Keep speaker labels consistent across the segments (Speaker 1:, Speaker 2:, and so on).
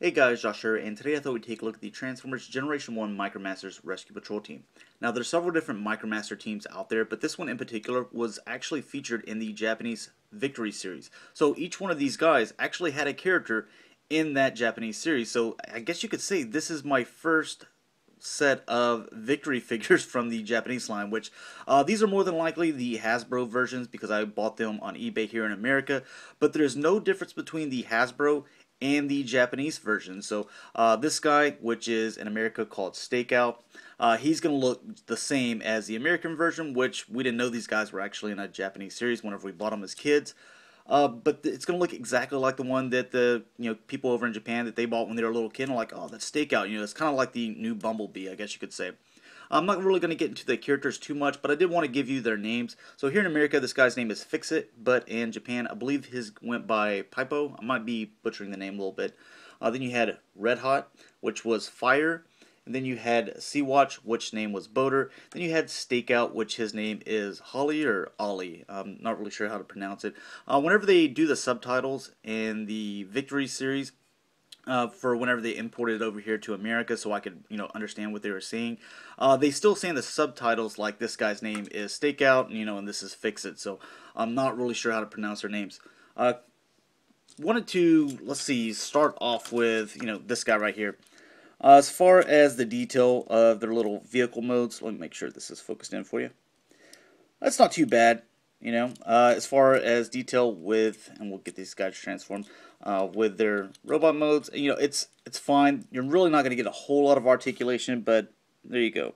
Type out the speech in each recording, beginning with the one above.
Speaker 1: Hey guys, Josh here, and today I thought we'd take a look at the Transformers Generation 1 Micromasters Rescue Patrol team. Now, there's several different Micromaster teams out there, but this one in particular was actually featured in the Japanese Victory series. So each one of these guys actually had a character in that Japanese series. So I guess you could say this is my first set of Victory figures from the Japanese line, which these are more than likely the Hasbro versions because I bought them on eBay here in America, but there's no difference between the Hasbro and the Japanese version. So this guy, which is in America called Stakeout, he's going to look the same as the American version, which we didn't know these guys were actually in a Japanese series whenever we bought them as kids. But it's going to look exactly like the one that the people over in Japan that they bought when they were a little kid and like, oh, that's Stakeout. It's kind of like the new Bumblebee, I guess you could say. I'm not really going to get into the characters too much, but I did want to give you their names. So here in America, this guy's name is Fix-It, but in Japan, I believe his went by Pipo. I might be butchering the name a little bit. Then you had Red Hot, which was Fire. And then you had Sea-Watch, which name was Boater. Then you had Stakeout, which his name is Holly or Ollie. I'm not really sure how to pronounce it. Whenever they do the subtitles in the Victory series, for whenever they imported it over here to America so I could, understand what they were saying. They still say in the subtitles like this guy's name is Stakeout, and this is Fix-It, so I'm not really sure how to pronounce their names. Wanted to, let's see, start off with, this guy right here. As far as the detail of their little vehicle modes, let me make sure this is focused in for you. That's not too bad. As far as detail with, and we'll get these guys transformed, with their robot modes, it's fine. You're really not going to get a whole lot of articulation, but there you go.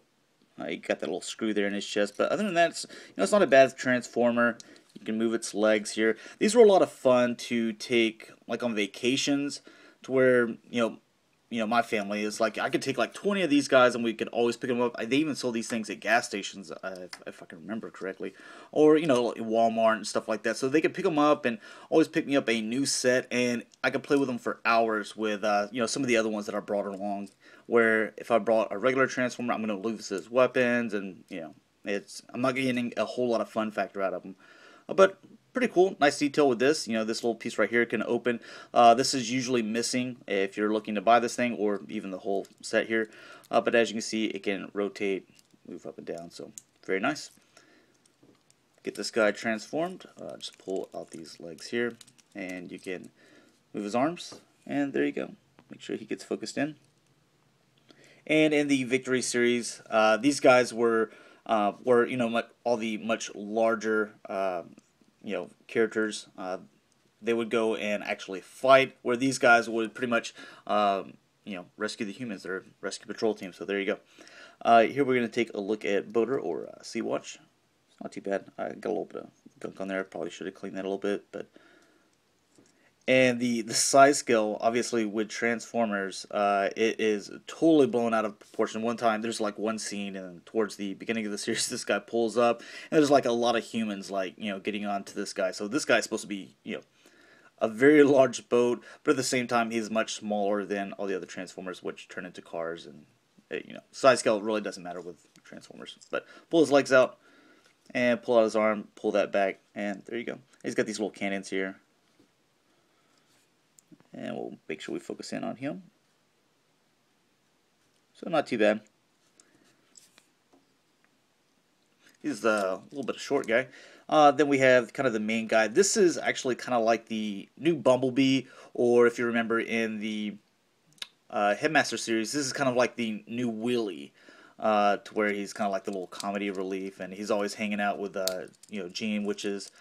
Speaker 1: You got that little screw there in his chest, but other than that, it's not a bad transformer. You can move its legs here. These were a lot of fun to take, like on vacations, to where my family is like, I could take like 20 of these guys and we could always pick them up. They even sold these things at gas stations, if I can remember correctly, or like Walmart and stuff like that. So they could pick them up and always pick me up a new set, and I could play with them for hours with some of the other ones that I brought along. Where if I brought a regular transformer, I'm going to lose his weapons, and I'm not getting a whole lot of fun factor out of them. But pretty cool, nice detail with this. This little piece right here can open. This is usually missing if you're looking to buy this thing, or even the whole set here. But as you can see, it can rotate, move up and down. So very nice. Get this guy transformed. Just pull out these legs here, and you can move his arms. And there you go. Make sure he gets focused in. And in the Victory series, these guys were all the much larger characters. They would go and actually fight, where these guys would pretty much rescue the humans. They're a rescue patrol team. So there you go. Here we're going to take a look at Boater or Sea-Watch. It's not too bad. I got a little bit of gunk on there. Probably should have cleaned that a little bit, but. And the size scale, obviously, with Transformers, it is totally blown out of proportion. One time, there's like one scene, and towards the beginning of the series, this guy pulls up, and there's like a lot of humans, like, getting onto this guy. So this guy's supposed to be, a very large boat, but at the same time, he's much smaller than all the other Transformers, which turn into cars. And, size scale really doesn't matter with Transformers. But pull his legs out, and pull out his arm, pull that back, and there you go. He's got these little cannons here. And we'll make sure we focus in on him. So not too bad. He's a little bit of a short guy. Then we have kind of the main guy. This is actually kind of like the new Bumblebee, or if you remember in the Headmaster series, this is kind of like the new Willy, to where he's kind of like the little comedy relief, and he's always hanging out with Gene, which is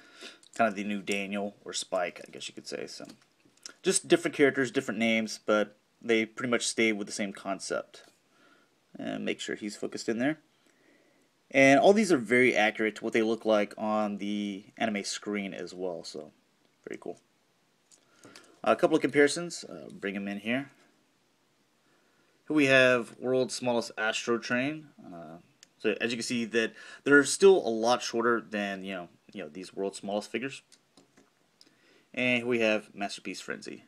Speaker 1: kind of the new Daniel or Spike, I guess you could say. So. Just different characters, different names, but they pretty much stay with the same concept. And make sure he's focused in there. And all these are very accurate to what they look like on the anime screen as well, so very cool. A couple of comparisons, bring them in here. Here we have World's Smallest Astro Train. So as you can see, that they're still a lot shorter than these World's Smallest figures. And here we have Masterpiece Frenzy,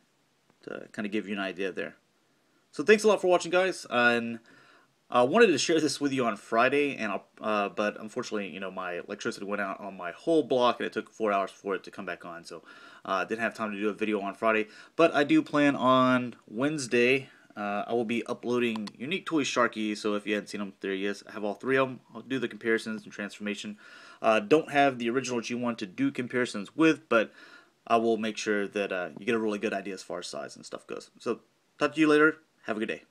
Speaker 1: to kind of give you an idea there. So thanks a lot for watching, guys, and I wanted to share this with you on Friday, and but unfortunately, my electricity went out on my whole block, and it took 4 hours for it to come back on. So, didn't have time to do a video on Friday. But I do plan on Wednesday. I will be uploading Unique Toy Sharky. So if you hadn't seen them, there he is. I have all three of them. I'll do the comparisons and transformation. Don't have the original G1 to do comparisons with, but I will make sure that you get a really good idea as far as size and stuff goes. So, talk to you later. Have a good day.